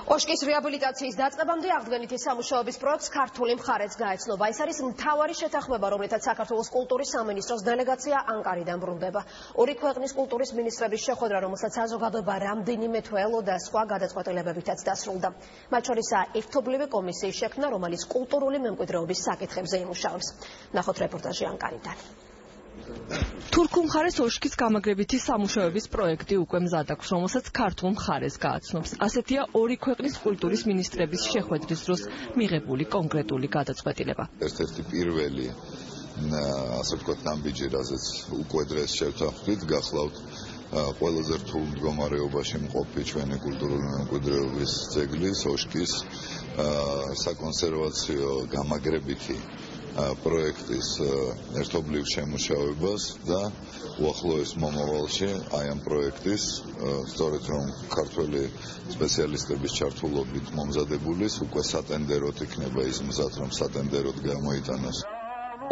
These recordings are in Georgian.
ოშკის რეაბილიტაციის დაწყებამდე აღდგენითი სამუშაოების პროექტს ქართული მხარეც გაეცნობა. ეს არის მთავარი შეთანხმება, რომლითაც საქართველოს კულტურის სამინისტროს დელეგაცია ანკარიდან ბრუნდება. ორი ქვეყნის კულტურის მინისტრების შეხვედრა, რომელსაც საზოგადოება რამდენიმე თვე ელოდა, სხვა გადაწყვეტილებებითაც დასრულდა. მათ შორისაა ერთობლივი კომისიის შექმნა, რომელიც კულტურული მემკვიდრეობის საკითხებზე იმუშავებს. ნახოთ რეპორტაჟი ანკარიდან. თურქულ მხარეს ოშკის გამაგრებითი სამუშაოების პროექტი უკვე მზად აქვს, რომელსაც ქართულ მხარეს გააცნობს. ასეთია ორი ქვეყნის კულტურის მინისტრების შეხვედრის დროს მიღებული კონკრეტული გადაწყვეტილება. ერთ-ერთი პირველი ასე ვთქვათ ნაბიჯი, რაზეც უკვე დღეს შევთანხმდით, გახლავთ ყველაზე რთულ მდგომარეობაში მყოფი ჩვენი კულტურული მემკვიდრეობის ძეგლის ოშკის საკონსერვაციო გამაგრებითი პროექტის ერთობლივ შემუშავებას და უახლოეს მომავალში აი ამ პროექტის სწორედ რომ ქართველი სპეციალისტების ჩართულობით მომზადებულის უკვე სატენდეროდ იქნება ის მზად, რომ სატენდეროდ გამოიტანოს.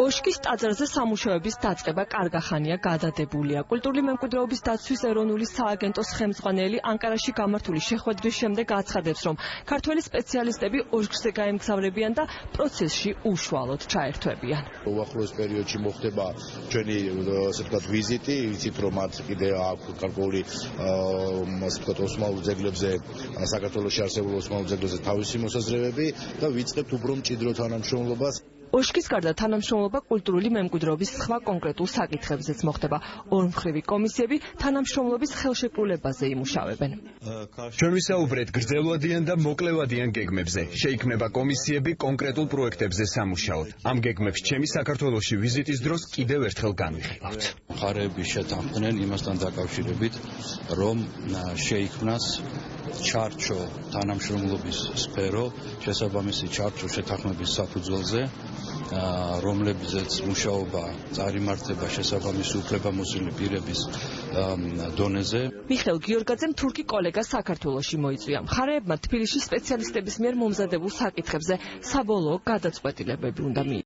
ოშკის ტაძარზე სამუშაოების დაწყება კარგახანია გადადებულია. კულტურული მემკვიდრეობის დაცვის ეროვნული სააგენტოს ხელმძღვანელი ანკარაში გამართული შეხვედრის შემდეგ აცხადებს, რომ ქართველი სპეციალისტები ოშკზე გაემგზავრებიან და პროცესში უშუალოდ ჩაერთვებიან. უახლოეს პერიოდში მოხდება ჩვენი ასე ვთქვათ ვიზიტი, ვიცით რომ მათ კიდე აქვს გარკვეული ასე ვთქვათ ოსმალურ ძეგლებზე, საქართველოში არსებულ ოსმალურ ძეგლებზე თავისი მოსაზრებები და ვიწყებთ უფრო მჭიდრო თანამშრომლობას. ოშკის გარდა თანამშრომლობა კულტურული მემკვიდრეობის სხვა კონკრეტულ საკითხებზეც მოხდება. ორმხრივი კომისიები თანამშრომლობის ხელშეკრულებაზე იმუშავებენ. ჩვენ ვისაუბრეთ გრძელვადიან და მოკლევადიან გეგმებზე. შეიქმნება კომისიები კონკრეტულ პროექტებზე სამუშაოდ. ამ გეგმებს ჩემი საქართველოში ვიზიტის დროს კიდევ ერთხელ განვიხილავთ. მხარეები შეთანხმდნენ იმასთან დაკავშირებით, რომ შეიქმნას ჩარჩო თანამშრომლობის სფერო, შესაბამისი ჩარჩო შეთანხმების საფუძველზე, რომლებზეც მუშაობა წარიმართება შესაბამისი უფლებამოსილი პირების დონეზე. მიხეილ გიორგაძემ თურქი კოლეგა საქართველოში მოიწვია. მხარეებმა თბილისში სპეციალისტების მიერ მომზადებულ საკითხებზე საბოლოო გადაწყვეტილებები უნდა მიიღოს.